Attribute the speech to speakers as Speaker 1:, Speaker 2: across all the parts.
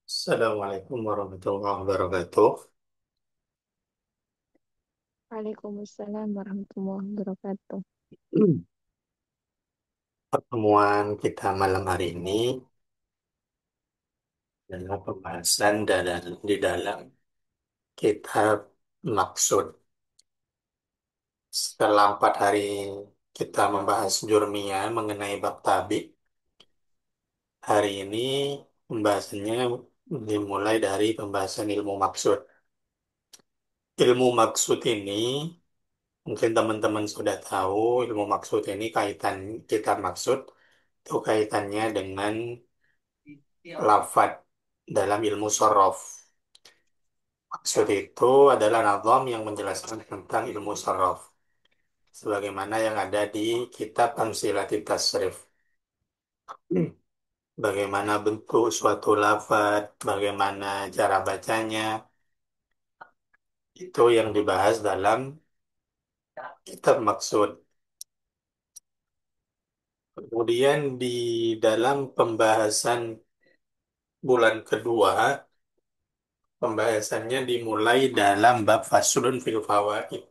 Speaker 1: Assalamualaikum warahmatullahi wabarakatuh.
Speaker 2: Waalaikumsalam warahmatullahi wabarakatuh.
Speaker 1: Pertemuan kita malam hari ini adalah pembahasan di dalam kitab Maksud. Setelah 4 hari kita membahas Jurmiyah mengenai bab tabi, hari ini pembahasannya dimulai dari pembahasan ilmu maksud. Ilmu maksud ini, mungkin teman-teman sudah tahu, ilmu maksud ini kaitan kitab maksud, itu kaitannya dengan lafad dalam ilmu sorof. Maksud itu adalah nazam yang menjelaskan tentang ilmu sorof. Sebagaimana yang ada di kitab Amsilatit Tasrif. Bagaimana bentuk suatu lafad, bagaimana cara bacanya, itu yang dibahas dalam kitab maksud. Kemudian di dalam pembahasan bulan kedua, pembahasannya dimulai dalam bab Faslun fil Fawaid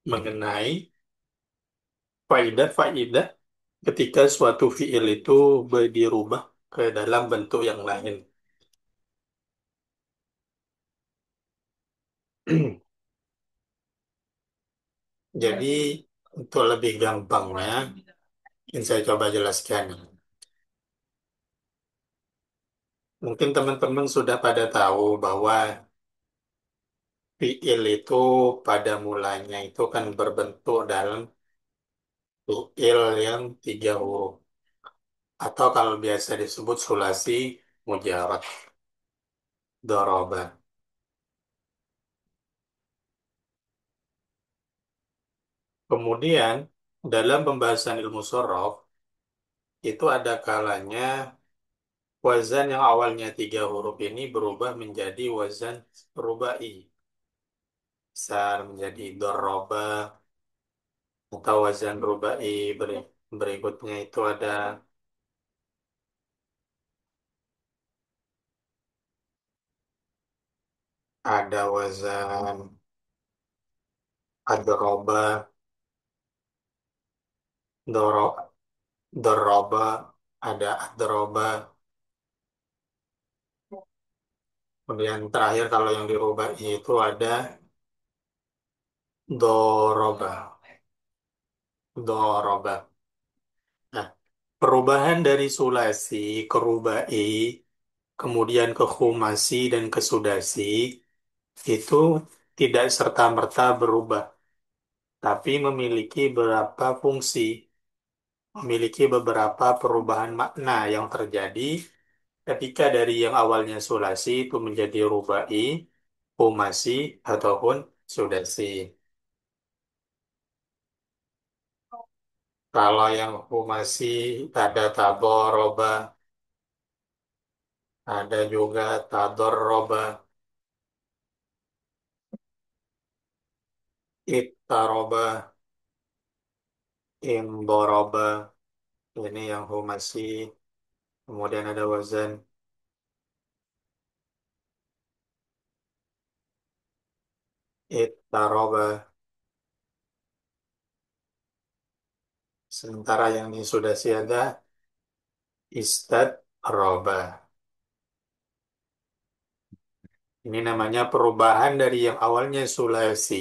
Speaker 1: mengenai faidah-faidah ketika suatu fiil itu dirubah ke dalam bentuk yang lain. Jadi untuk lebih gampangnya, yang saya coba jelaskan. Mungkin teman-teman sudah pada tahu bahwa fiil itu pada mulanya itu kan berbentuk dalam fiil yang 3 huruf. Atau kalau biasa disebut sulasi mujarad, doroba. Kemudian dalam pembahasan ilmu sorof, itu ada kalanya wazan yang awalnya 3 huruf ini berubah menjadi wazan rubai. Besar menjadi doroba atau wazan rubai. Berikutnya itu ada wazan adroba, doro, doroba, ada adroba. Kemudian terakhir kalau yang dirubah itu ada doroba, doroba. Nah, perubahan dari sulasi ke rubai, kemudian ke khumasi dan ke sudasi, itu tidak serta-merta berubah, tapi memiliki beberapa fungsi, memiliki beberapa perubahan makna yang terjadi ketika dari yang awalnya sulasi itu menjadi rubai, khumasi, ataupun sudasi. Kalau yang khumasi ada tadoroba, ada juga tadoroba, ittaroba, indoroba, ini yang khumasi. Kemudian ada wazan ittaroba. Sementara yang ini sudah siada istad roba. Ini namanya perubahan dari yang awalnya sulasi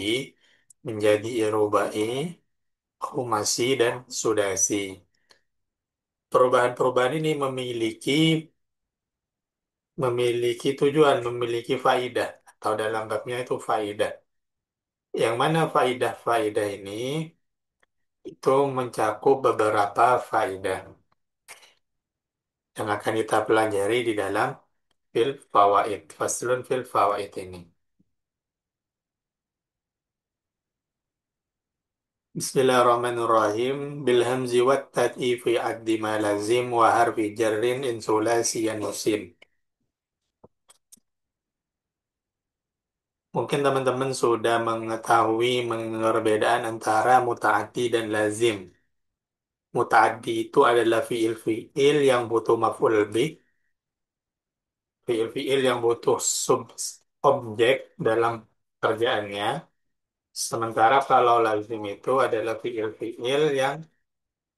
Speaker 1: menjadi irubai, khumasi, dan sudasi. Perubahan-perubahan ini memiliki tujuan, memiliki faidah, atau dalam babnya itu faidah. Yang mana faidah-faidah ini itu mencakup beberapa faidah yang akan kita pelajari di dalam fil fawaid, faslun fil fawaid ini. Bismillahirrahmanirrahim. Bil hamzi wat tad'i fi addi ma lazim wa harfi jarrin in sulasiyan musim. Mungkin teman-teman sudah mengetahui perbedaan antara mutaati dan lazim. Muta'addi itu adalah fiil-fiil yang butuh maf'ul bih, fiil-fiil yang butuh sub objek dalam kerjaannya. Sementara kalau lazim itu adalah fiil-fiil yang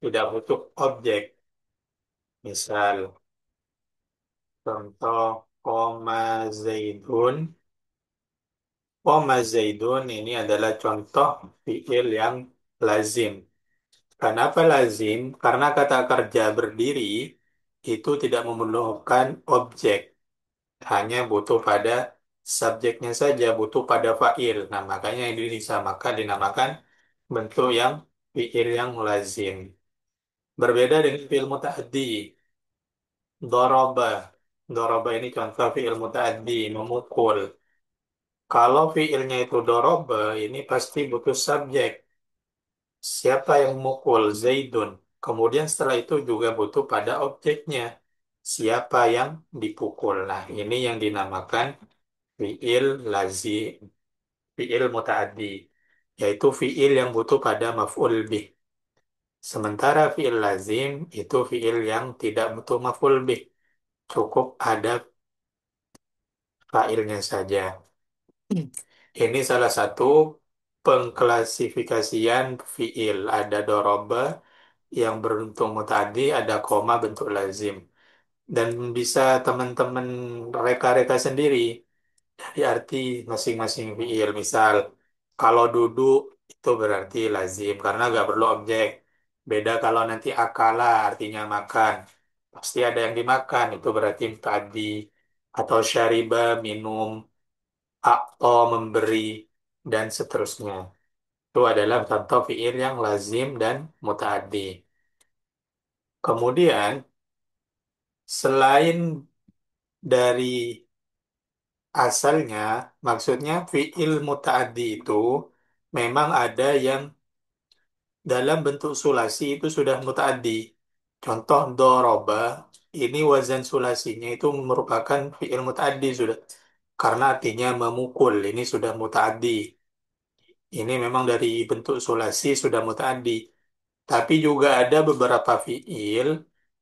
Speaker 1: tidak butuh objek. Misal, contoh, koma zaidun. Koma zaidun ini adalah contoh fiil yang lazim. Kenapa lazim? Karena kata kerja berdiri itu tidak memerlukan objek. Hanya butuh pada subjeknya saja, butuh pada fa'il. Nah, makanya ini disamakan, dinamakan bentuk yang fi'il yang lazim. Berbeda dengan fi'il muta'addi. Doroba. Doroba ini contoh fi'il muta'addi, memukul. Kalau fi'ilnya itu doroba, ini pasti butuh subjek. Siapa yang memukul? Zaidun. Kemudian setelah itu juga butuh pada objeknya. Siapa yang dipukul? Nah, ini yang dinamakan fi'il lazim, fi'il muta'addi, yaitu fi'il yang butuh pada maf'ul bih. Sementara fi'il lazim itu fi'il yang tidak butuh maf'ul bih, cukup ada fa'ilnya saja. Ini salah satu pengklasifikasian fi'il. Ada doroba yang berbentuk muta'addi, ada koma bentuk lazim. Dan bisa teman-teman reka-reka sendiri di arti masing-masing fiil. Misal, kalau duduk itu berarti lazim karena nggak perlu objek. Beda kalau nanti akala artinya makan. Pasti ada yang dimakan, itu berarti tadi. Atau syariba, minum. Akto, memberi. Dan seterusnya. Itu adalah contoh fiil yang lazim dan mutaaddi. Kemudian, selain dari asalnya, maksudnya fiil mutaaddi itu memang ada yang dalam bentuk sulasi itu sudah mutaaddi. Contoh doroba, ini wazan sulasinya itu merupakan fiil mutaaddi sudah. Karena artinya memukul, ini sudah mutaaddi. Ini memang dari bentuk sulasi sudah mutaaddi. Tapi juga ada beberapa fiil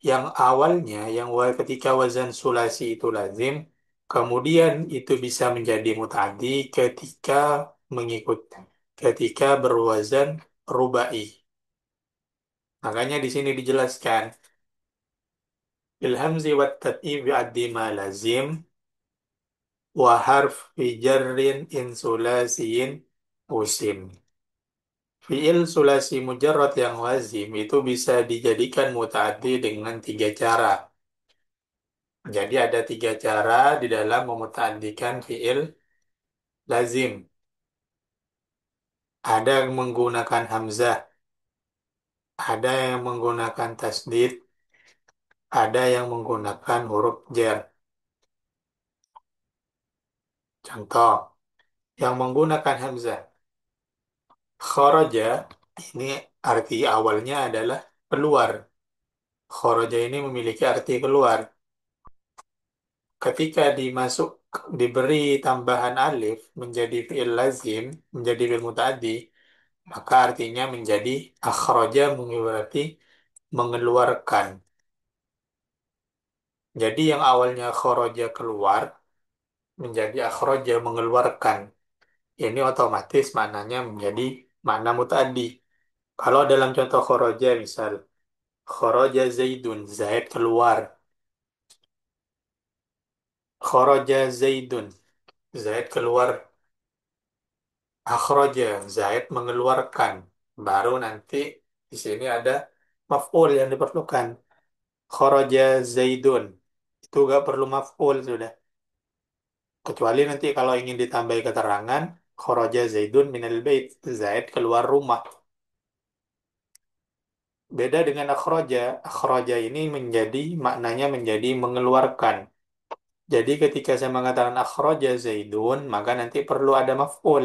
Speaker 1: yang awalnya, ketika wazan sulasi itu lazim, kemudian itu bisa menjadi mutaaddi ketika mengikut, ketika berwazan rubai. Makanya di sini dijelaskan, ilhamzi wa tat'i bi'addi ma lazim wa harf fi jarrin in sulasiyin usim. Fiil sulasi mujarrad yang lazim itu bisa dijadikan mutaaddi dengan tiga cara. Jadi ada tiga cara di dalam memutaaddikan fiil lazim. Ada yang menggunakan hamzah, ada yang menggunakan tasdid, ada yang menggunakan huruf jar. Contoh, yang menggunakan hamzah. Kharaja, ini arti awalnya adalah keluar. Kharaja ini memiliki arti keluar. Ketika diberi tambahan alif menjadi fi'il lazim, menjadi fi'il muta'addi, maka artinya menjadi akhraja berarti mengeluarkan. Jadi yang awalnya kharaja keluar menjadi akhraja mengeluarkan. Ini otomatis maknanya menjadi makna muta'addi. Kalau dalam contoh kharaja misal kharaja Zaidun, Zaid keluar. Kharaja Zaidun, Zaid keluar. Akhraja, Zaid mengeluarkan. Baru nanti di sini ada maf'ul yang diperlukan. Kharaja Zaidun. Itu gak perlu maf'ul sudah. Kecuali nanti kalau ingin ditambahi keterangan, kharaja Zaidun minal bait. Zaid keluar rumah. Beda dengan akhraja. Akhraja ini maknanya menjadi mengeluarkan. Jadi ketika saya mengatakan akhraja Zaidun, maka nanti perlu ada maf'ul.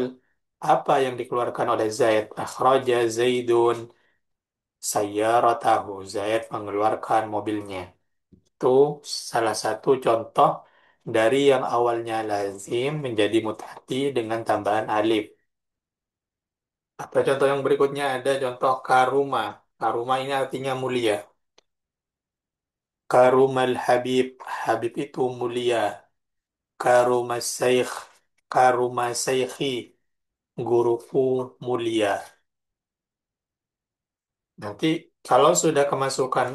Speaker 1: Apa yang dikeluarkan oleh Zaid? Akhraja Zaidun sayyaratahu. Zaid mengeluarkan mobilnya. Itu salah satu contoh dari yang awalnya lazim menjadi mutati dengan tambahan alif. Apa contoh yang berikutnya? Ada contoh karuma. Karuma ini artinya mulia. Karumal Habib. Habib itu mulia. Karumas Syekh. Karuma Syekhi. Guruku mulia. Nanti kalau sudah kemasukan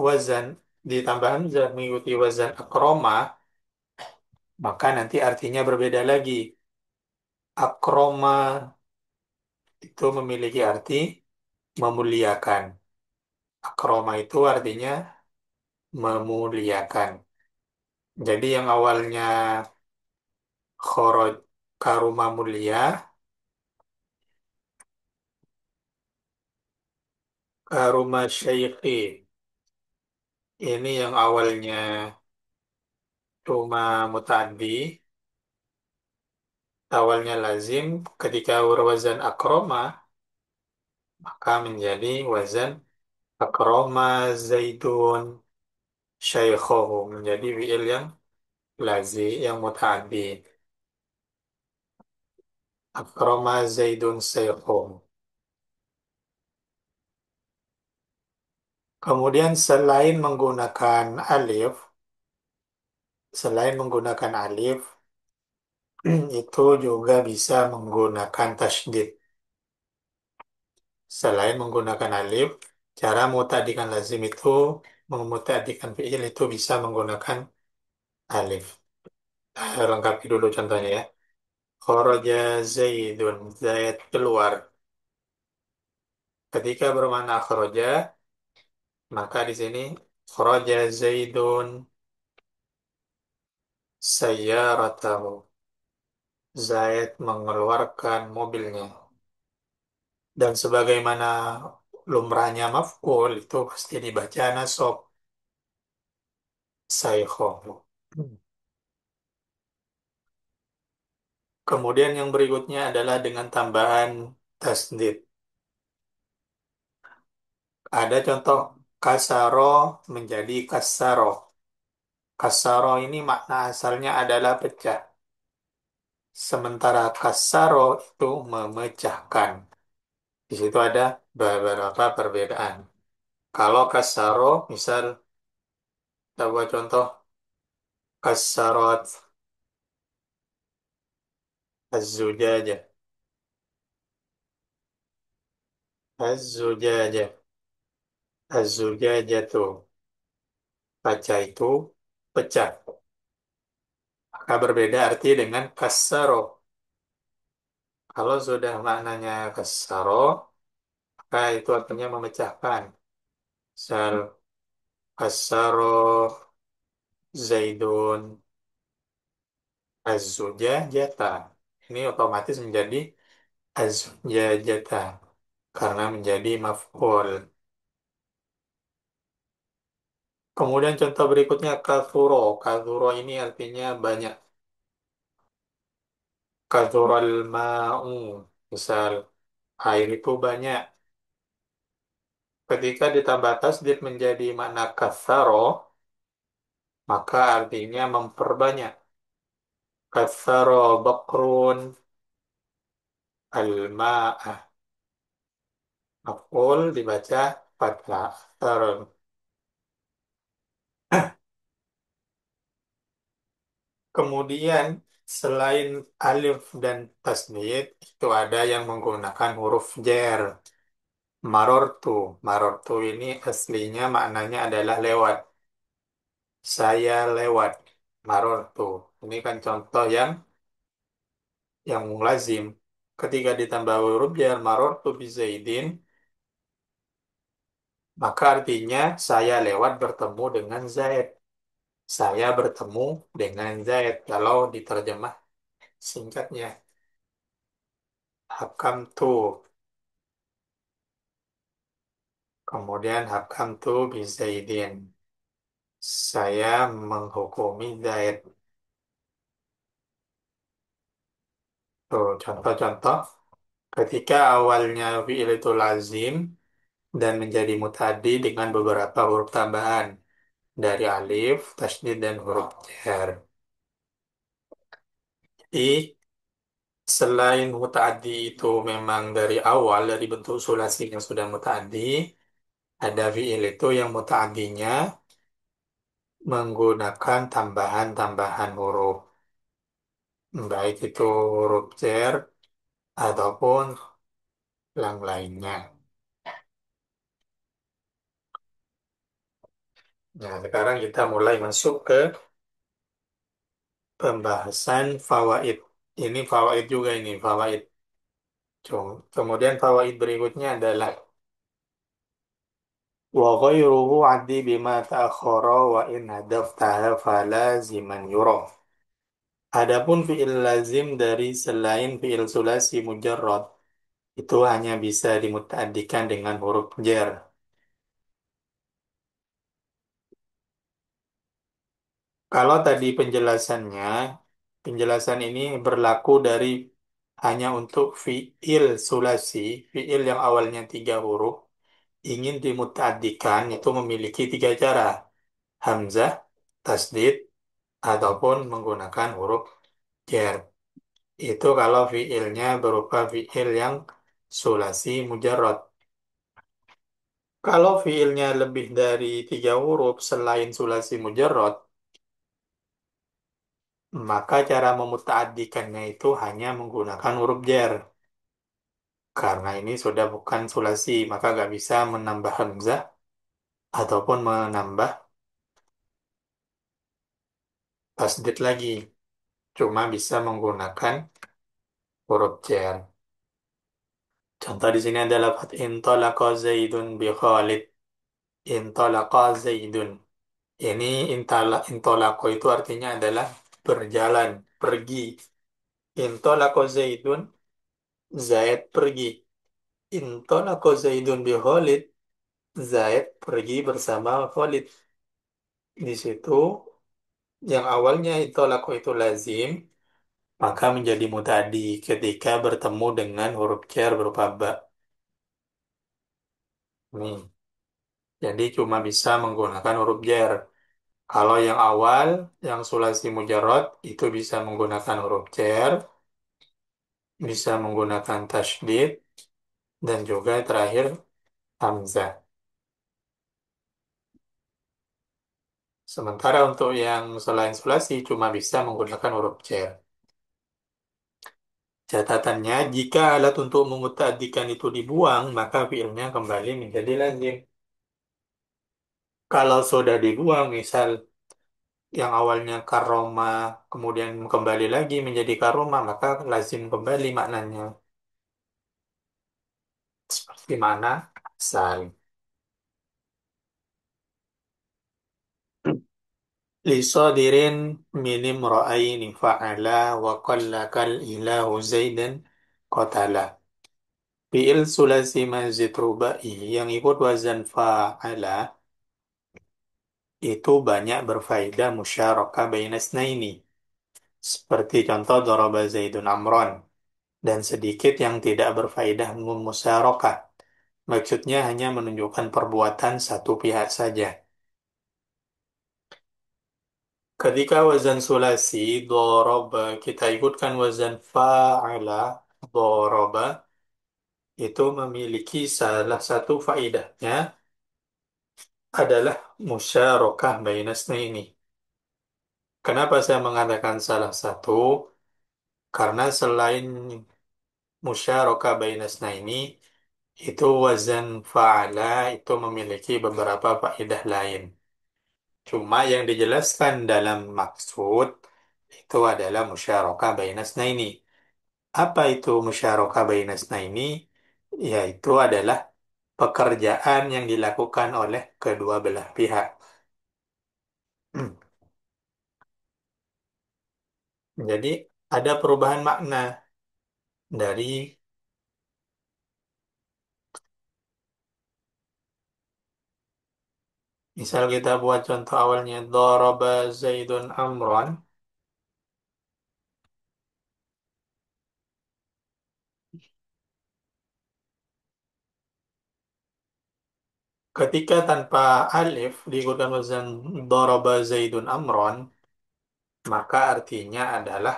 Speaker 1: wazan ditambahan zat mengikuti wazan akroma, maka nanti artinya berbeda lagi. Akroma itu memiliki arti memuliakan. Akroma itu artinya memuliakan. Jadi yang awalnya khoroj karuma mulia, karuma syaikhi. Ini yang awalnya cuma mutadi, awalnya lazim, ketika berwazan akroma, maka menjadi wazan akroma zaidun syaikhohu. Menjadi fi'il yang lazim, yang mutadi. Akroma zaidun syaikhohu. Kemudian selain menggunakan alif, itu juga bisa menggunakan tasydid. Selain menggunakan alif, cara mutadikan lazim itu, memutadikan fi'il itu bisa menggunakan alif. Lengkapi dulu contohnya ya. Kharaja Zaidun, Zaid keluar. Ketika bermakna kharaja, maka di sini kharaja Zaidun sayyaratahu. Zaid mengeluarkan mobilnya. Dan sebagaimana lumrahnya maf'ul itu pasti dibaca nasab saykhohu. Kemudian yang berikutnya adalah dengan tambahan tasdid. Ada contoh kasaro menjadi kasaro. Kasaro ini makna asalnya adalah pecah. Sementara kasaro itu memecahkan. Di situ ada beberapa perbedaan. Kalau kasaro, misal kita buat contoh kasarot az-zujaja. Az-zujaja. Az-zujaja tuh. Kaca itu pecah. Maka berbeda arti dengan kasaro. Kalau sudah maknanya kasaro, maka itu artinya memecahkan. Misal kasaro zaidun az-zujajata. Ini otomatis menjadi az-zujajata karena menjadi maf'ul. Kemudian contoh berikutnya kathuro. Kathuro ini artinya banyak. Kathural ma'u. Misal air itu banyak. Ketika ditambah tasdid menjadi makna katharo, maka artinya memperbanyak. Katharo bakrun al-ma'ah. Maf'ul dibaca fathah. Katharo. Kemudian selain alif dan tasdid, itu ada yang menggunakan huruf jer. Marortu. Marortu ini aslinya maknanya adalah lewat. Saya lewat. Marortu. Ini kan contoh yang lazim. Ketika ditambah huruf jar marortu bizaidin, maka artinya saya lewat bertemu dengan Zaid. Saya bertemu dengan Zaid. Kalau diterjemah singkatnya. Hakam tu. Kemudian hakam tu bizaidin. Saya menghukumi Zaid. Tuh, contoh-contoh. Ketika awalnya fi'il itu lazim dan menjadi mutadi dengan beberapa huruf tambahan dari alif, tasydid, dan huruf jar. Jadi, selain mutadi itu memang dari awal, dari bentuk sulasi yang sudah mutadi, Ada fiil itu yang mutaaddinya menggunakan tambahan-tambahan huruf, baik itu huruf jar ataupun yang lainnya. Nah, sekarang kita mulai masuk ke pembahasan fawaid. Ini fawaid juga ini, fawaid. Kemudian fawaid berikutnya adalah wa ghairuhu addi bima ta'akhkhara wa in hadaftaha falaziman yura. Adapun fiil lazim dari selain fiil sulasi mujarrad itu hanya bisa dimuta'addikan dengan huruf jar. Kalau tadi penjelasannya, penjelasan ini berlaku dari hanya untuk fiil sulasi, fiil yang awalnya tiga huruf, ingin dimuta'addikan itu memiliki tiga cara, hamzah, tasdid, ataupun menggunakan huruf jar. Itu kalau fiilnya berupa fiil yang sulasi mujarrad. Kalau fiilnya lebih dari tiga huruf selain sulasi mujarrad, maka cara memuta'addikannya itu hanya menggunakan huruf jar. Karena ini sudah bukan sulasi, maka nggak bisa menambah hamzah ataupun menambah tasdid lagi. Cuma bisa menggunakan huruf jar. Contoh di sini adalah lafaz intalaqa Zaidun bi Khalid. Intalaqa Zaidun. Ini intolako itu artinya adalah berjalan, pergi. Intolako Zaidun, Zaid pergi. Intolako Zaidun bi Khalid, Zaid pergi bersama Khalid. Di situ yang awalnya intolako itu lazim, maka menjadi mutadi ketika bertemu dengan huruf jar berupa ba. Nih, jadi cuma bisa menggunakan huruf jar. Kalau yang awal, yang sulasi mujarrad, itu bisa menggunakan huruf jar, bisa menggunakan tasydid, dan juga terakhir hamzah. Sementara untuk yang selain sulasi cuma bisa menggunakan huruf jar. Catatannya, jika alat untuk memuta'addikan itu dibuang, maka fiilnya kembali menjadi lazim. Kalau sudah dibuang, misal yang awalnya karoma, kemudian kembali lagi menjadi karoma, maka lazim kembali maknanya. Seperti mana? Asal. Lisadirin minim ra'aini fa'ala wa qallakal ilahu zaidan qatala. Fi'il sulasi mazid rubai yang ikut wazan fa'ala itu banyak berfaedah musyarakah bainas naini. Seperti contoh daraba Zaidun Amron. Dan sedikit yang tidak berfaedah musyarakah. Maksudnya hanya menunjukkan perbuatan satu pihak saja. Ketika wazan sulasi, doroba, kita ikutkan wazan fa'ala, doroba, itu memiliki salah satu faedahnya adalah musyarakah bainasna ini. Kenapa saya mengatakan salah satu? Karena selain musyarakah bainasna ini, itu wazan fa'ala itu memiliki beberapa faedah lain. Cuma yang dijelaskan dalam maksud itu adalah musyarakah bainas ini. Apa itu musyarakah bainas ini? Yaitu adalah pekerjaan yang dilakukan oleh kedua belah pihak. Jadi ada perubahan makna dari misal kita buat contoh awalnya daraba Zaidun Amron. Ketika tanpa alif diikutkan wazan daraba Zaidun Amron, maka artinya adalah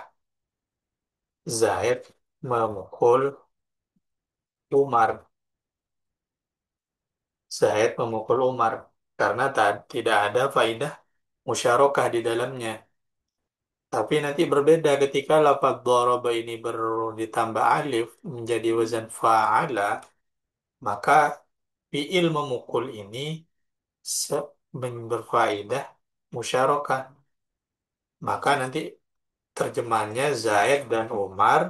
Speaker 1: Zaid memukul Umar. Zaid memukul Umar karena tidak ada faidah musyarakah di dalamnya. Tapi nanti berbeda ketika lafaz daraba ini ditambah alif menjadi wazan fa'ala, maka fiil memukul ini berfaedah musyarakah. Maka nanti terjemahannya Zaid dan Umar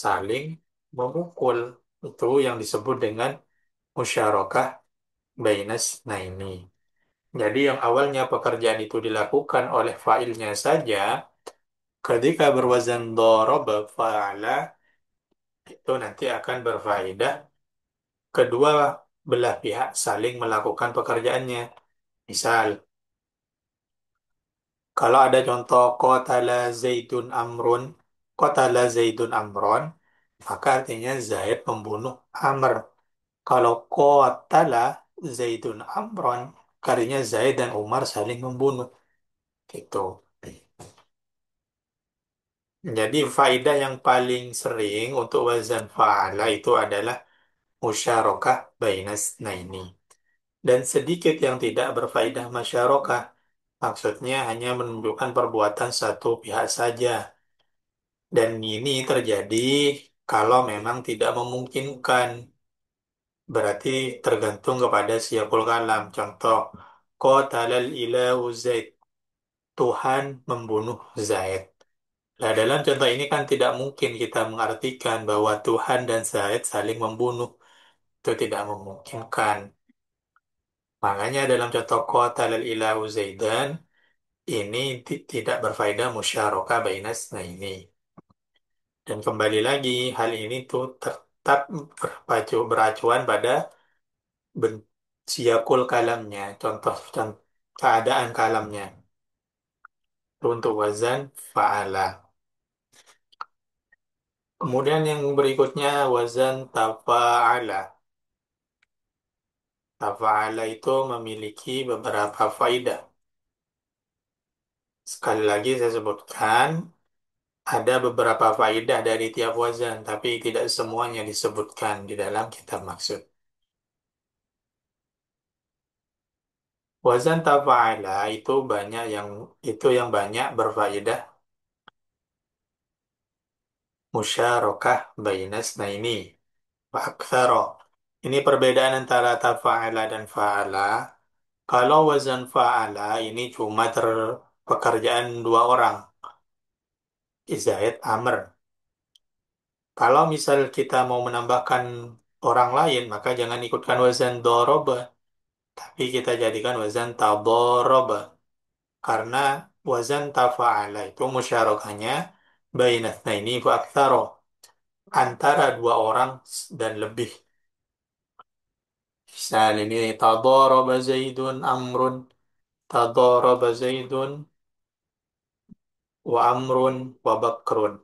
Speaker 1: saling memukul. Itu yang disebut dengan musyarakah bainas naini. Jadi yang awalnya pekerjaan itu dilakukan oleh failnya saja, ketika berwazan doroba fa'ala, itu nanti akan berfaedah kedua belah pihak saling melakukan pekerjaannya. Misal, kalau ada contoh qatala Zaidun Amrun, qatala Zaidun Amron, maka artinya Zaid membunuh Amr. Kalau qatala Zaidun Amron, artinya Zaid dan Umar saling membunuh. Gitu. Jadi faedah yang paling sering untuk wazan fa'ala itu adalah musyarakah bainas naini. Dan sedikit yang tidak berfaedah musyarakah. Maksudnya hanya menunjukkan perbuatan satu pihak saja. Dan ini terjadi kalau memang tidak memungkinkan. Berarti tergantung kepada siyakul kalam. Contoh, qatalal ilahu Zaid. Tuhan membunuh Zaid. Nah, dalam contoh ini kan tidak mungkin kita mengartikan bahwa Tuhan dan Zaid saling membunuh. Itu tidak memungkinkan. Makanya dalam contoh qatalal ilahu Zaidan, ini tidak berfaedah musyarakah bainas nah ini. Dan kembali lagi, hal ini tuh tetap beracuan pada siakul kalamnya, contoh keadaan kalamnya. Itu untuk wazan fa'ala. Kemudian yang berikutnya wazan tafa'ala. Tafa'ala itu memiliki beberapa faidah. Sekali lagi saya sebutkan, ada beberapa faidah dari tiap wazan, tapi tidak semuanya disebutkan di dalam kitab maksud. Wazan tafa'ala itu yang banyak berfaedah musyarakah bainas naini wa aktsara. Ini perbedaan antara tafa'ala dan fa'ala. Kalau wazan fa'ala ini cuma pekerjaan dua orang, Zaid Amr. Kalau misal kita mau menambahkan orang lain, maka jangan ikutkan wazan doroba, tapi kita jadikan wazan tadoroba. Karena wazan tafa'ala itu musyarakahnya bainatsnaini fa aktsara, antara dua orang dan lebih. Misal ini tadaraba Zaidun Amrun, tadaraba Zaidun wa Amrun wa Bakrun.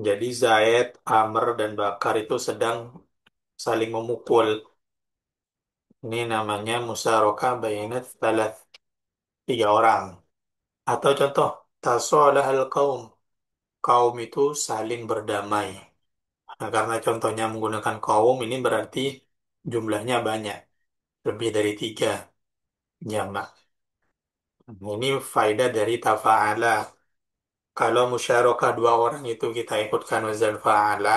Speaker 1: Jadi Zaid, Amr, dan Bakar itu sedang saling memukul. Ini namanya musyarakah bainat salat, tiga orang. Atau contoh, tasolahal kaum. Kaum itu saling berdamai. Nah, karena contohnya menggunakan kaum, ini berarti jumlahnya banyak. Lebih dari tiga jamak. Ini faedah dari tafa'ala. Kalau musyarakah dua orang itu kita ikutkan wazan fa'ala.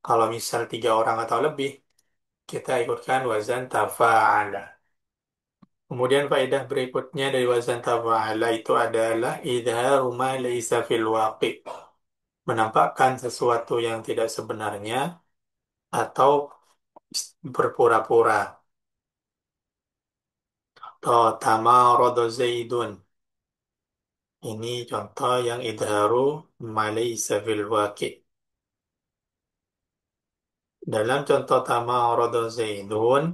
Speaker 1: Kalau misal tiga orang atau lebih, kita ikutkan wazan tafa'ala. Kemudian faedah berikutnya dari wazan tafa'ala itu adalah idharu ma laisa fil waqi. Menampakkan sesuatu yang tidak sebenarnya atau berpura-pura. Atau tamarada Zaidun. Ini contoh yang idharu ma laisa fil waqi. Dalam contoh tamarada Zaidun,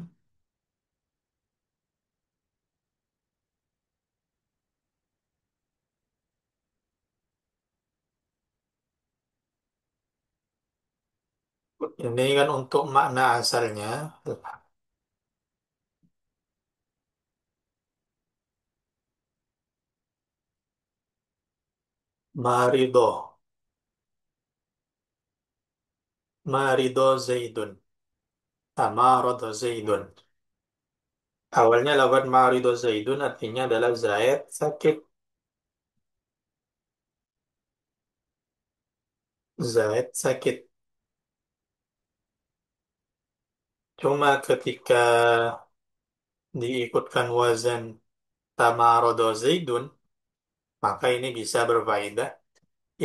Speaker 1: ini kan untuk makna asalnya marido. Marido Zaidun. Tamarada Zaidun. Awalnya lafaz Marido Zaidun artinya adalah Zaid sakit. Zaid sakit. Cuma ketika diikutkan wazan Tamarada Zaidun, maka ini bisa berfaedah.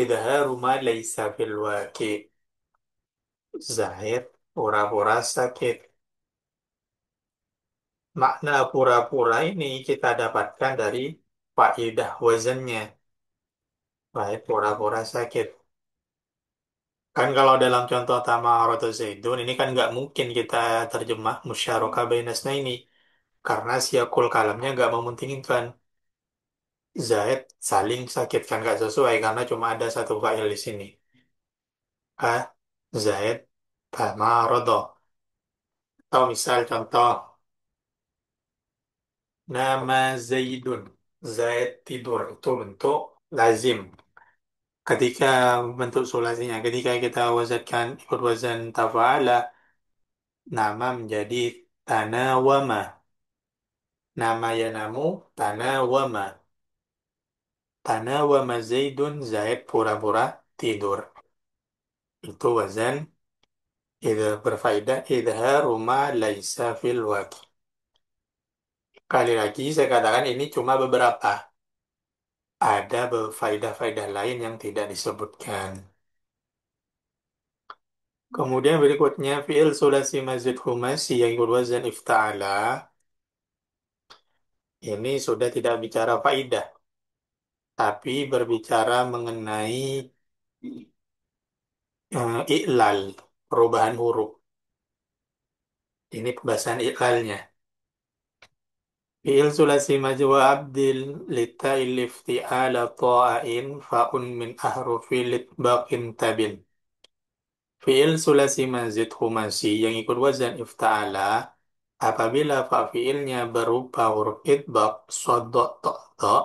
Speaker 1: Idharu ma laysa fil waqi. Zaid pura-pura sakit. Makna pura-pura ini kita dapatkan dari faedah wazannya. Zaid pura-pura sakit. Kan kalau dalam contoh Tamarada Zaidun, ini kan nggak mungkin kita terjemah musyarakah bainasna ini. Karena siakul kalamnya nggak mementingkan. Zaid saling sakit kan nggak sesuai karena cuma ada satu fa'il di sini. Ah, Zaid Tamarada. Atau misal contoh nama Zaidun. Zaid tidur itu bentuk lazim. Ketika bentuk sulasinya, ketika kita wazankan ikut wazan tafa'ala, nama menjadi tanawama. Nama yanamu tanawama. Tanawama Zaidun, Zaid pura-pura tidur. Itu wazan idza berfaedah idharu ma laisa fil waqi. Kali lagi saya katakan ini cuma beberapa. Ada faedah-faedah lain yang tidak disebutkan. Kemudian berikutnya fi'il sulasi mazid humasi yang ikut wazan ifta'ala. Ini sudah tidak bicara faidah, tapi berbicara mengenai i'lal, perubahan huruf. Ini pembahasan i'lalnya. Fi'il sulasi majwa abdil lita'il ifti'ala ta'ain fa'un min ahrufi litbaqin tabil. Fi'il sulasi mazid humasi yang ikut wazan ifta'ala apabila fa fi'ilnya berupa huruf idbaq sodok tok tok,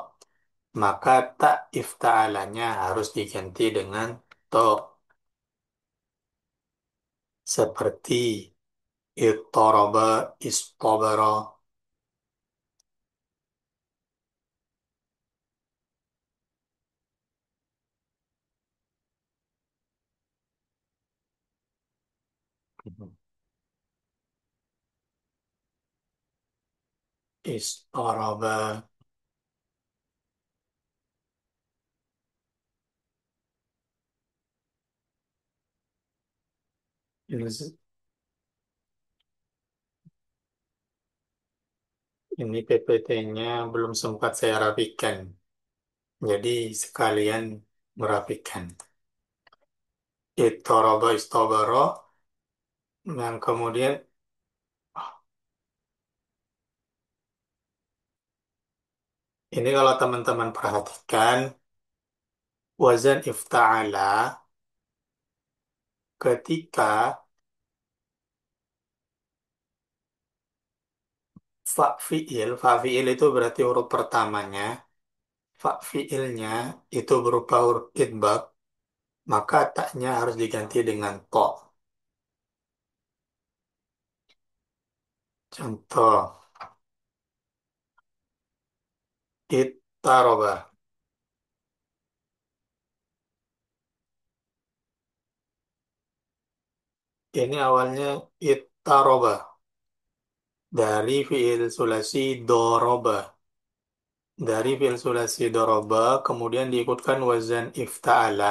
Speaker 1: maka tak ifta'alanya harus diganti dengan to, seperti ittaraba, istabara. Istaraba. Ini PPT-nya belum sempat saya rapikan. Jadi sekalian merapikan. Ittaraba, istabara. Dan kemudian ini kalau teman-teman perhatikan wazan ifta'ala ketika fa fi'il itu berarti huruf pertamanya, fa fi'ilnya itu berupa huruf idbaq, maka taknya harus diganti dengan to. Contoh, ittaroba. Ini awalnya ittaroba dari fi'il sulasi doroba. Dari fi'il sulasi doroba kemudian diikutkan wazan ifta'ala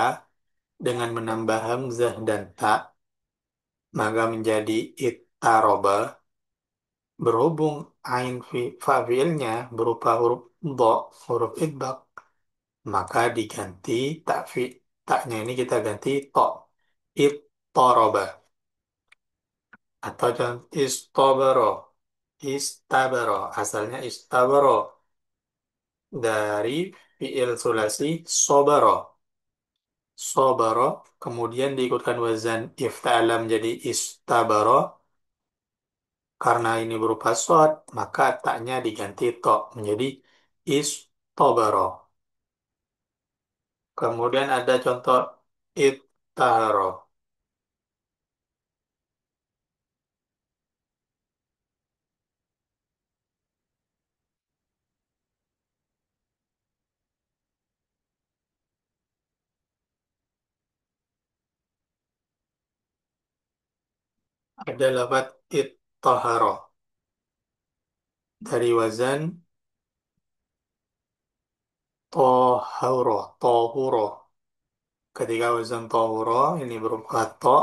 Speaker 1: dengan menambah hamzah dan ta, maka menjadi ittaroba. Berhubung fa fi'ilnya berupa huruf do, huruf idbaq, maka diganti taknya ini kita ganti to. Ittoroba. Atau contoh istabaro. Istabaro. Asalnya istabaro. Dari fi'il sulasi sobaro. Sobaro. Kemudian diikutkan wazan ifta'ala menjadi istabaro. Karena ini berupa sod, maka taknya diganti to menjadi istobaro. Kemudian ada contoh ittaharo. Ada lafaz ittahara dari wazan tohuro. Ketika wazan tohuro ini berupa to,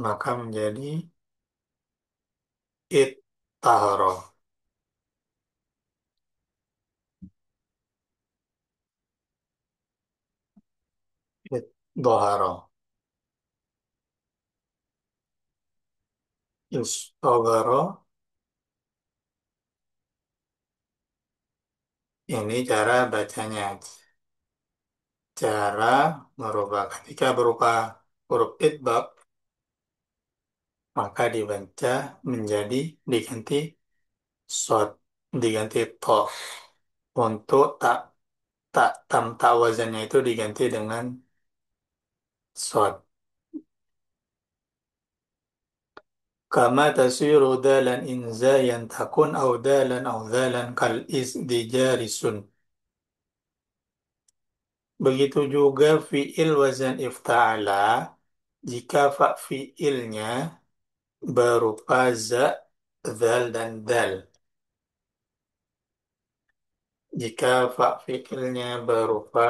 Speaker 1: maka menjadi ittahara. Doharo. Istogaro. Ini cara bacanya. Cara merubah. Ketika berupa huruf idbab, maka dibaca menjadi diganti sod, diganti to. Untuk tak wazannya itu diganti dengan sod. Kama tasiru dalan inza yang takun au dalan kal isdijarisun. Begitu juga fi'il wazan ifta'ala, jika fa fi'ilnya berupa za, zal, dan dal. Jika fa fi'ilnya berupa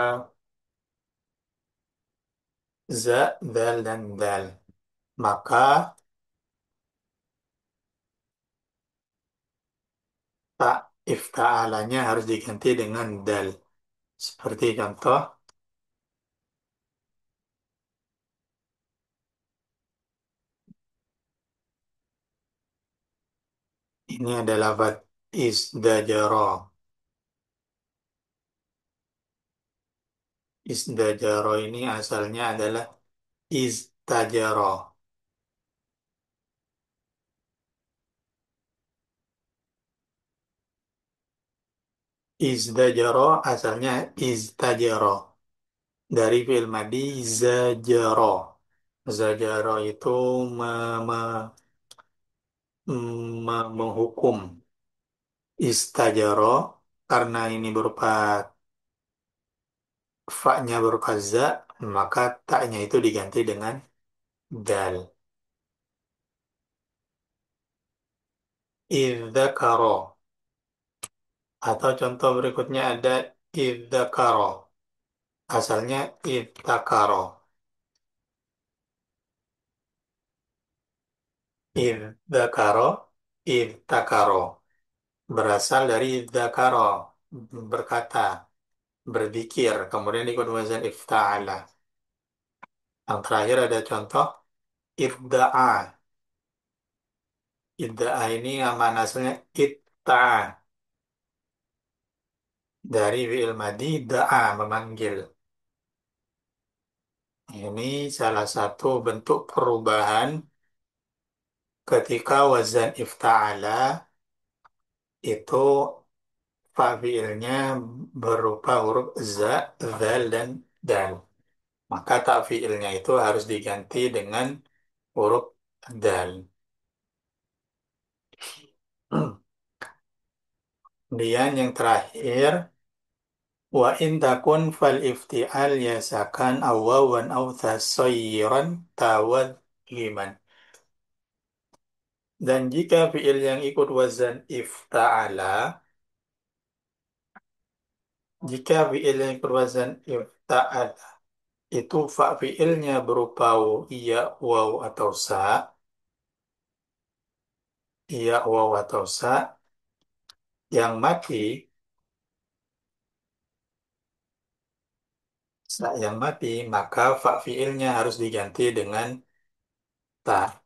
Speaker 1: za, zal, dan dal, maka tak ifta'alanya harus diganti dengan dal. Seperti contoh, ini adalah lafaz isdajaro. Isdajaro ini asalnya adalah istajaro. Isdajaro asalnya istajaro. Dari fi'il madi zajaro. Zajaro itu me- me- menghukum. Istajaro karena ini berupa fa-nya berupa za, maka taknya itu diganti dengan dal. Idzakaro. Atau contoh berikutnya ada idzakaro. Asalnya idtakaro. Idzakaro, idtakaro. Berasal dari idzakaro, berkata, berzikir. Kemudian ikut wazan ifta'ala. Yang terakhir ada contoh idda'a. Idda'a ini aman asalnya itta'a. Dari fi'il madi da'a, memanggil. Ini salah satu bentuk perubahan ketika wazan ifta'ala itu fa'ilnya berupa huruf za, zal, dan dal. Maka tak fi'ilnya itu harus diganti dengan huruf dal. Kemudian yang terakhir, wa in takun fal ifti'al yasakan awawan aw tasayyiran liman. Dan jika fi'il yang ikut wazan ifta'ala, jika fi'il yang ikut wazan ifta'ala itu fa fi'ilnya berupa iya, waw, atau sa, iya, waw, atau sa, yang mati, sa yang mati, maka fa fi'ilnya harus diganti dengan ta.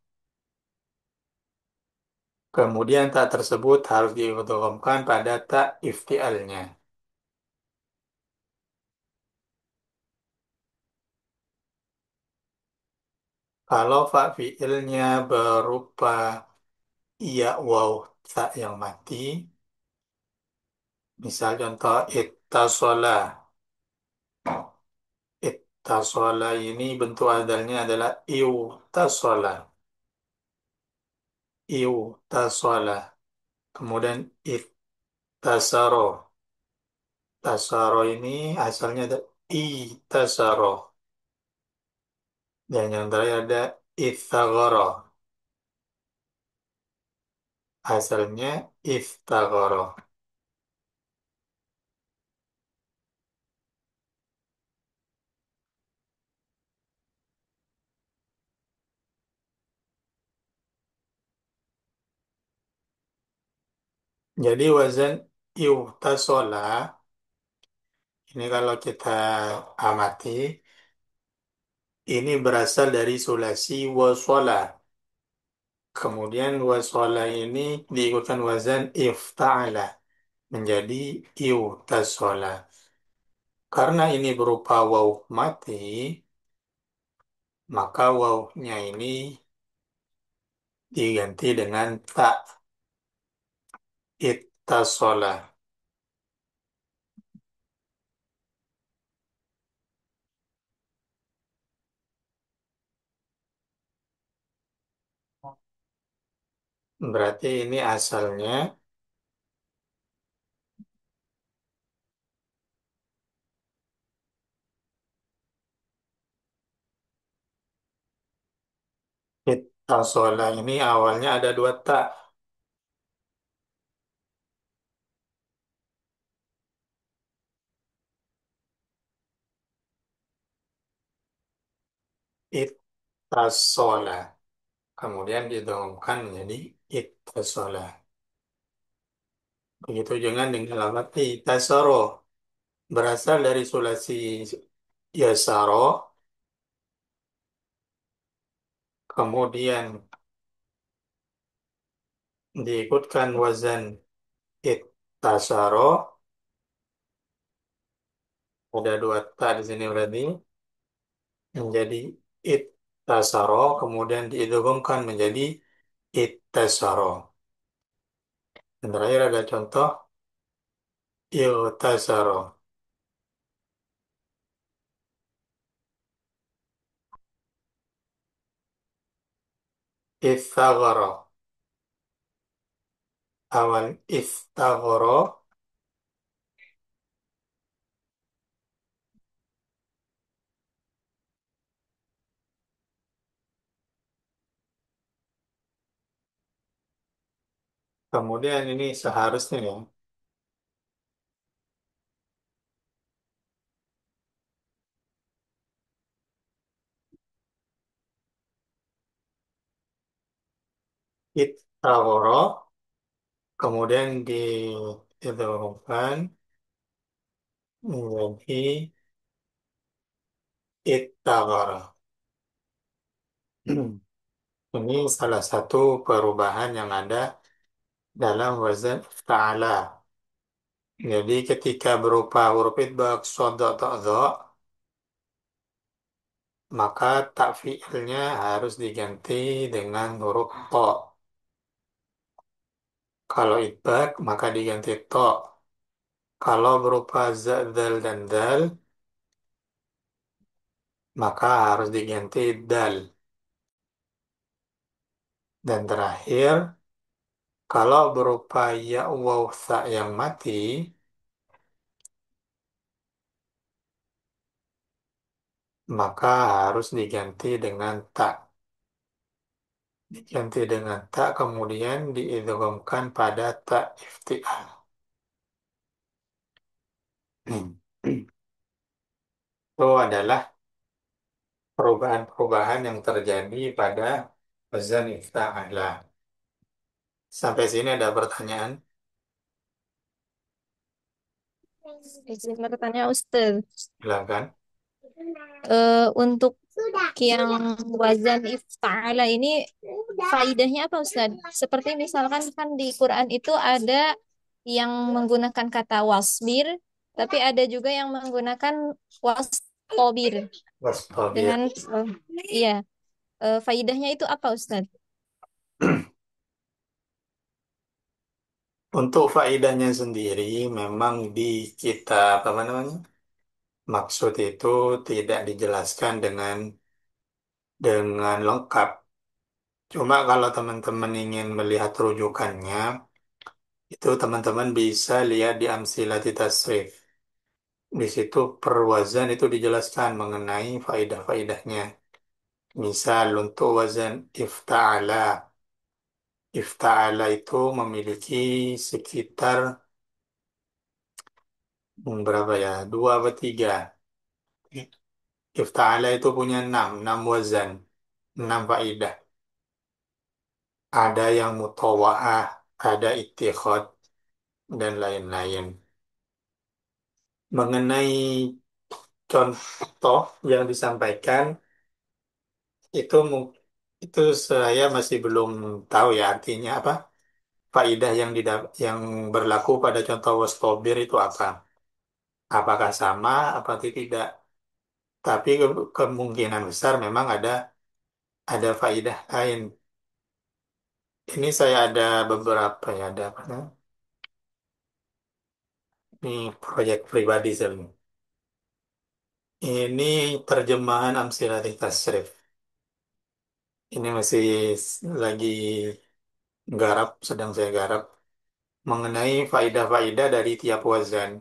Speaker 1: Kemudian ta tersebut harus diidghamkan pada ta iftialnya. Kalau fa fi'ilnya berupa iya, waw, ta yang mati, misal contoh ittasola. Ittasola ini bentuk adalnya adalah iutasola. Iutasola. Kemudian ittasaro. Tasaro ini asalnya ada itasaro. Dan yang terakhir ada itsagoro. Asalnya istagoro. Jadi wazan iwtasola ini kalau kita amati ini berasal dari sulasi wasola. Kemudian wasola ini diikutkan wazan ifta'ala menjadi iwtasola. Karena ini berupa waw mati, maka wawnya ini diganti dengan tak ittasola. Berarti ini asalnya ittasola ini awalnya ada dua tak. Ittasola. Kemudian didongomkan menjadi ittasola. Begitu juga dengan lafaz itasoro. Berasal dari sulasi yasaro. Kemudian diikutkan wazan ittasaro. Ada dua tak di sini berarti. Menjadi ittasaro. Kemudian diidghamkan menjadi ittasaro. Dan terakhir ada contoh iltasaro. Itsagoro. Awal istagoro. Kemudian ini seharusnya ya. Itagoro. Kemudian diidghamkan menjadi ittagoro. Ini salah satu perubahan yang ada dalam wazan ta'ala. Jadi ketika berupa huruf idgham sodok tokzo, maka tak fiilnya harus diganti dengan huruf to. Kalau idgham maka diganti to. Kalau berupa za, dal, dan dal, maka harus diganti dal. Dan terakhir, kalau berupa ya, waw, tha yang mati, maka harus diganti dengan tak. Diganti dengan tak, kemudian diidghamkan pada tak iftial. Itu adalah perubahan-perubahan yang terjadi pada wazan ifta'ala. Sampai sini ada pertanyaan?
Speaker 2: Izin bertanya Ustaz.
Speaker 1: Silakan.
Speaker 2: Untuk yang wazan ifta'ala ini faidahnya apa Ustaz? Seperti misalkan kan di Quran itu ada yang menggunakan kata wasbir, tapi ada juga yang menggunakan wastobir
Speaker 1: Wastabir.
Speaker 2: dengan iya, faidahnya itu apa Ustaz?
Speaker 1: Untuk faedahnya sendiri, memang di kitab apa namanya? Maksud itu tidak dijelaskan dengan lengkap. Cuma kalau teman-teman ingin melihat rujukannya, itu teman-teman bisa lihat di Amsilati Tasrif. Di situ perwazan itu dijelaskan mengenai faedah-faedahnya. Misal untuk wazan ifta'ala. Ifta'ala itu memiliki sekitar berapa ya? Dua atau tiga. Ifta'ala itu punya enam wazan, enam faidah. Ada yang mutawa'ah, ada ittikhad, dan lain-lain. Mengenai contoh yang disampaikan, itu itu saya masih belum tahu ya artinya apa. Faidah yang berlaku pada contoh wastobir itu apa? Apakah sama, apa tidak? Tapi kemungkinan besar memang ada faidah lain. Ini saya ada beberapa ya, ada apa namanya? Ini proyek pribadi saya. Ini terjemahan Amsilatul Tasrif. Ini masih lagi garap, sedang saya garap mengenai faidah-faidah dari tiap wazan.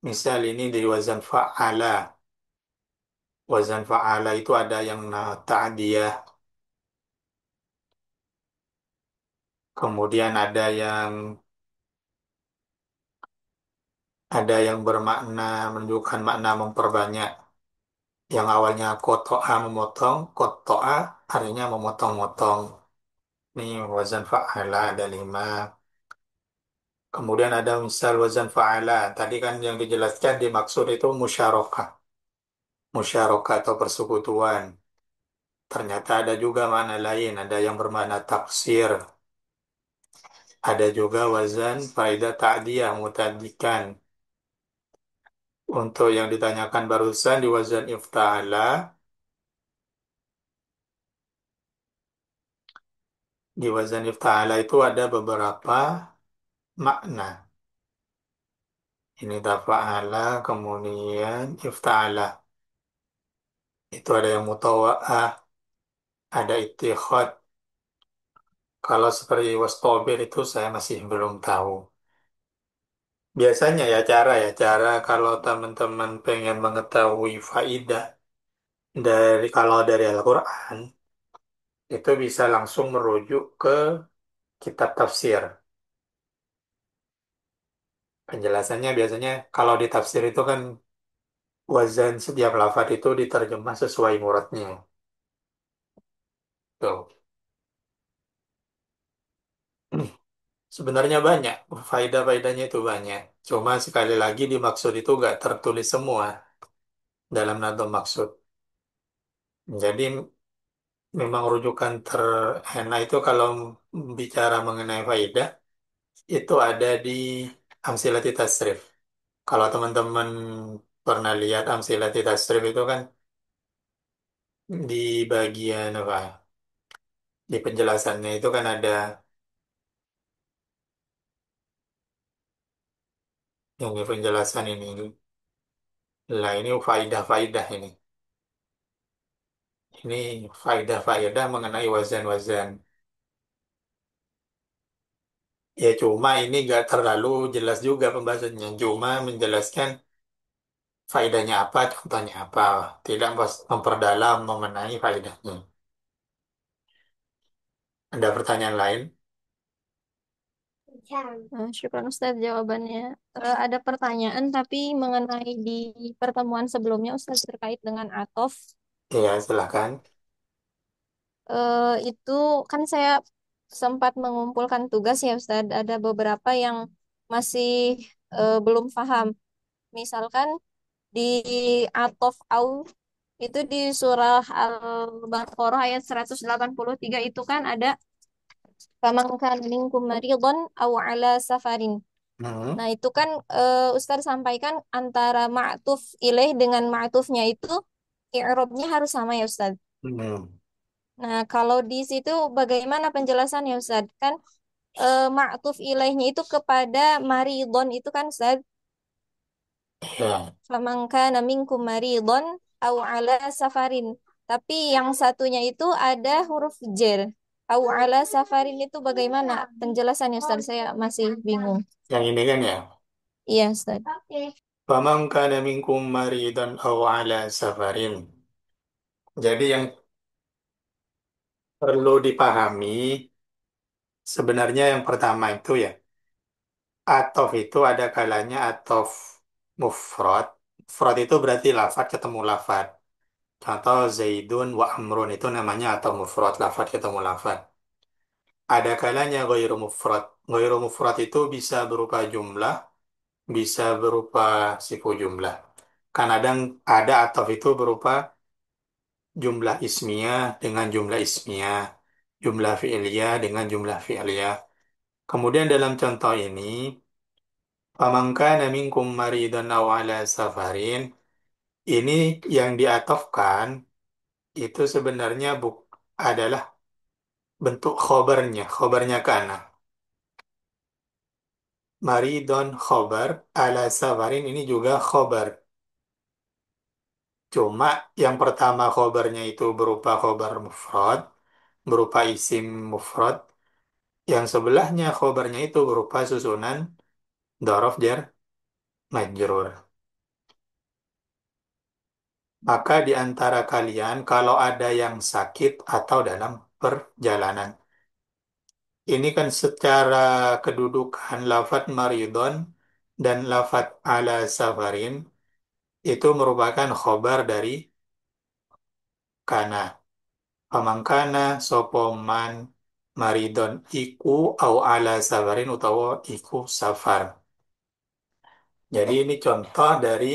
Speaker 1: Misal ini dari wazan fa'ala. Wazan fa'ala itu ada yang ta'diyah, kemudian ada yang bermakna menunjukkan makna memperbanyak. Yang awalnya koto'a memotong, koto'a artinya memotong-motong. Ini wazan fa'ala ada lima. Kemudian ada misal wazan fa'ala. Tadi kan yang dijelaskan dimaksud itu musyarakah. Musyarakah atau persekutuan. Ternyata ada juga makna lain. Ada yang bermakna taksir. Ada juga wazan faidah ta'diyah mutadikan. Untuk yang ditanyakan barusan di wazan ifta'ala. Di wazan ifta'ala itu ada beberapa makna. Ini tafa'ala, kemudian ifta'ala. Itu ada yang mutawa'ah, ada ittikhad. Kalau seperti wastobir itu saya masih belum tahu. Biasanya ya cara kalau teman-teman pengen mengetahui faidah kalau dari Al-Quran itu bisa langsung merujuk ke kitab tafsir. Penjelasannya biasanya kalau di tafsir itu kan wazan setiap lafaz itu diterjemah sesuai muradnya. Tuh. Sebenarnya banyak, faedah-faedahnya itu banyak. Cuma sekali lagi dimaksud itu nggak tertulis semua dalam nado maksud. Jadi memang rujukan terenak itu kalau bicara mengenai faedah itu ada di Amsilati Tasrif. Kalau teman-teman pernah lihat Amsilati Tasrif itu kan di bagian apa? Di penjelasannya itu kan ada yang di penjelasan ini. Lah ini faidah-faidah ini. Ini faidah-faidah mengenai wazan-wazan. Ya cuma ini nggak terlalu jelas juga pembahasannya. Cuma menjelaskan faedahnya apa, contohnya apa. Tidak memperdalam mengenai faedahnya. Ada pertanyaan lain?
Speaker 2: Syukran Ustaz jawabannya. Ada pertanyaan tapi mengenai di pertemuan sebelumnya Ustaz terkait dengan atof.
Speaker 1: Iya, silakan.
Speaker 2: Itu kan saya sempat mengumpulkan tugas ya Ustaz. Ada beberapa yang masih belum paham. Misalkan di atof au itu di surah Al-Baqarah ayat 183 itu kan ada faman kana minkum maridhan aw ala safarin.
Speaker 1: Hmm.
Speaker 2: Nah, itu kan Ustaz sampaikan antara ma'tuf ilaih dengan ma'tufnya itu i'rabnya harus sama ya Ustaz.
Speaker 1: Hmm.
Speaker 2: Nah, kalau di situ bagaimana penjelasannya Ustaz? Kan ma'tuf ilaihnya itu kepada maridon itu kan Ustaz.
Speaker 1: Ya,
Speaker 2: Faman kana minkum maridon aw ala safarin. Tapi yang satunya itu ada huruf jer. Aw ala safarin itu bagaimana penjelasannya Ustaz? Saya masih bingung.
Speaker 1: yang ini kan ya.
Speaker 2: Iya Ustaz.
Speaker 1: Faman kana minkum maridan aw ala safarin. Jadi yang perlu dipahami sebenarnya yang pertama itu ya, atof itu ada kalanya atof mufrad. Mufrad itu berarti lafad ketemu lafad. Contoh Zaidun wa Amrun itu namanya atof mufrad, lafad ketemu lafad. Ada kalanya ghairu mufrad. Ghairu mufrad itu bisa berupa jumlah, bisa berupa sifu jumlah. Kadang ada atof itu berupa jumlah ismiyah dengan jumlah ismiyah, jumlah fi'liyah dengan jumlah fi'liyah. Kemudian dalam contoh ini, faman kana minkum maridan aw ala safarin, ini yang diatofkan itu sebenarnya adalah bentuk khobarnya kana. Maridon khobar, ala safarin ini juga khobar. Cuma yang pertama khobarnya itu berupa khobar mufrad, berupa isim mufrad. Yang sebelahnya khobarnya itu berupa susunan dorof jar majrur. Maka di antara kalian kalau ada yang sakit atau dalam perjalanan. Ini kan secara kedudukan lafat maridon dan lafat ala safarin itu merupakan khobar dari kana. Pamangkana sopoman maridon iku au ala safarin utawa iku safar. Jadi ini contoh dari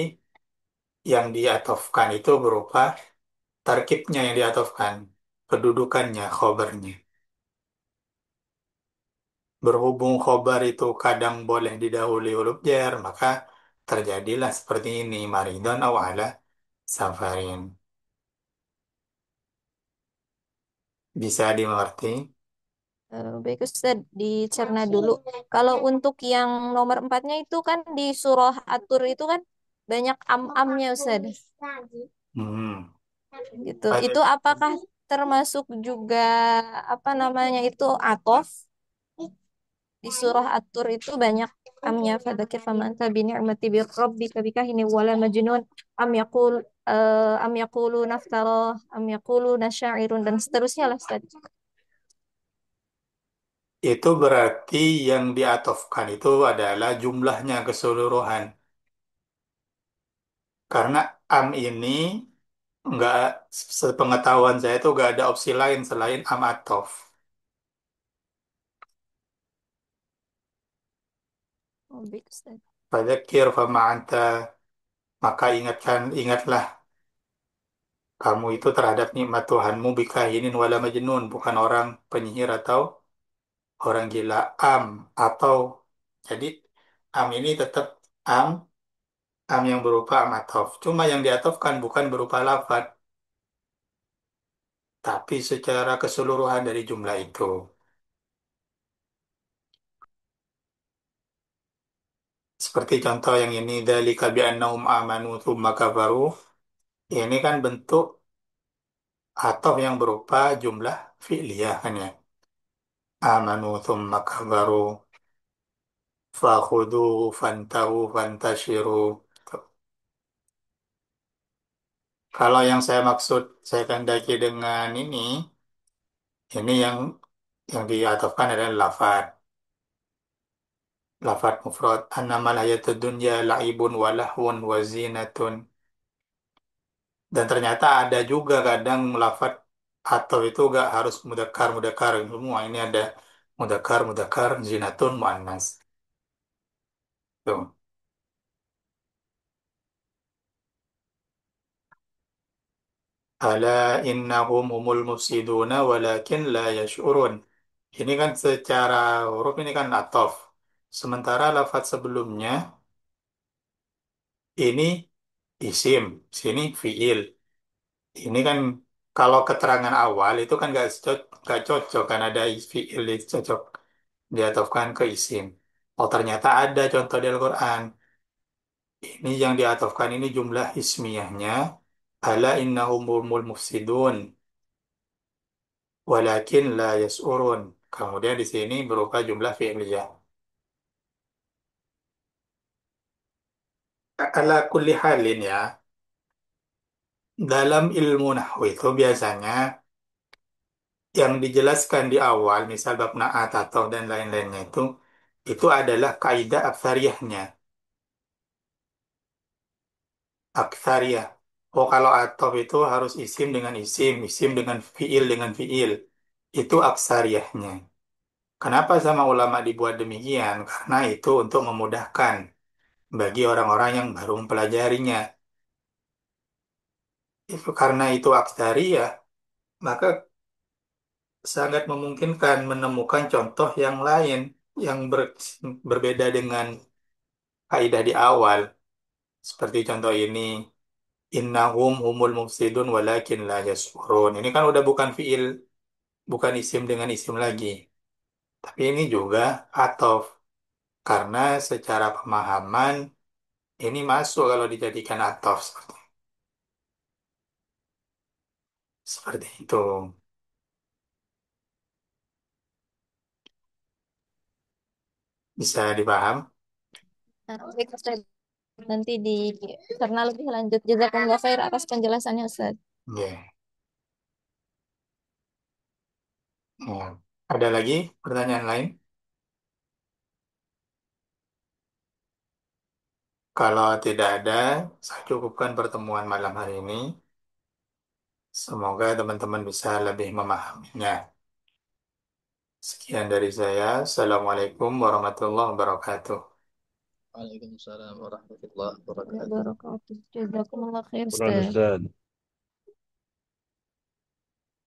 Speaker 1: yang diatofkan itu berupa tarkibnya yang diatofkan, kedudukannya, khobarnya. Berhubung khobar itu kadang boleh didahului huruf jar, maka terjadilah seperti ini, maridon aw ala safarin. Bisa dimengerti?
Speaker 2: Baik Ustaz, dicerna dulu. Kalau untuk yang nomor empatnya itu kan di surah At-Tur itu kan banyak am-amnya Ustaz.
Speaker 1: Hmm.
Speaker 2: Gitu.
Speaker 1: Pada
Speaker 2: Itu apakah termasuk juga apa namanya itu atof? Di surah At-Tur itu banyak amnya fadzakir famanta bi ni'mati bi rabbika bikahini wala majnun am yaqul am yaqulu naftara am yaqulu nasyairun dan seterusnya lah Ustaz.
Speaker 1: itu berarti yang diatofkan itu adalah jumlahnya keseluruhan. Karena am ini nggak, sepengetahuan saya itu nggak ada opsi lain selain am atof.
Speaker 2: Oh, baik Ustaz.
Speaker 1: Fadzakir fama anta, maka ingatlah kamu itu terhadap nikmat Tuhanmu bikahinin wala majnun, bukan orang penyihir atau orang gila. Am atau jadi am ini tetap am, am yang berupa am atof. Cuma yang diatofkan bukan berupa lafad, tapi secara keseluruhan dari jumlah itu. Seperti contoh yang ini, dzalika bi'annahum amanu tsumma kafaru. Ini kan bentuk atof yang berupa jumlah fi'liyah kan ya. Amanu tsumma kafaru, fakhudu fantahu fantashiru. Kalau yang saya maksud, saya kendaki dengan ini yang diatofkan adalah lafad. Lafad mufrad. Annamal hayatud dunya la'ibun wa lahwun wa zinatun. Dan ternyata ada juga kadang lafad atau itu gak harus mudakar semua. Ini ada mudakar, zinatun, muannas. Tuh. Ala innahum humul mufsiduna walakin la yash'urun. Ini kan secara huruf ini kan atof. Sementara lafaz sebelumnya ini isim, sini fiil. Ini kan kalau keterangan awal itu kan gak cocok kan ada fiil itu cocok diatofkan ke isim. Oh ternyata ada contoh di Al-Quran. Ini yang diatofkan ini jumlah ismiyahnya. Ala innahum humul mufsidun walakin la yas'urun. Kemudian di sini berupa jumlah fi'liyah. Ala kulli halin ya, dalam ilmu nahwu itu biasanya yang dijelaskan di awal, misal bab naat atau dan lain-lainnya itu adalah kaidah aksariyahnya. Aksariyah. Oh, kalau atof itu harus isim dengan isim, isim dengan fiil. Itu aksariyahnya. Kenapa sama ulama dibuat demikian? Karena itu untuk memudahkan bagi orang-orang yang baru mempelajarinya. Itu karena itu aksariyah, maka sangat memungkinkan menemukan contoh yang lain yang berbeda dengan kaidah di awal. Seperti contoh ini, innahum humul mufsidun walakin la yashurun. Ini kan udah bukan fiil, bukan isim dengan isim lagi. Tapi ini juga atof. Karena secara pemahaman ini masuk kalau dijadikan atof. Seperti itu. Bisa dipaham?
Speaker 2: Nah, baik, Ustaz. Nanti karena lebih lanjut. Jazakumullah khair atas penjelasannya, Ustaz.
Speaker 1: Ya. Ya. Ada lagi pertanyaan lain? Kalau tidak ada, saya cukupkan pertemuan malam hari ini. Semoga teman-teman bisa lebih memahaminya. Sekian dari saya. Assalamualaikum warahmatullahi wabarakatuh.
Speaker 3: Waalaikumsalam warahmatullahi wabarakatuh.
Speaker 2: Wabarakatuh. Jazakumullah khair,
Speaker 3: Syukran
Speaker 2: Ustaz.
Speaker 3: Ustaz.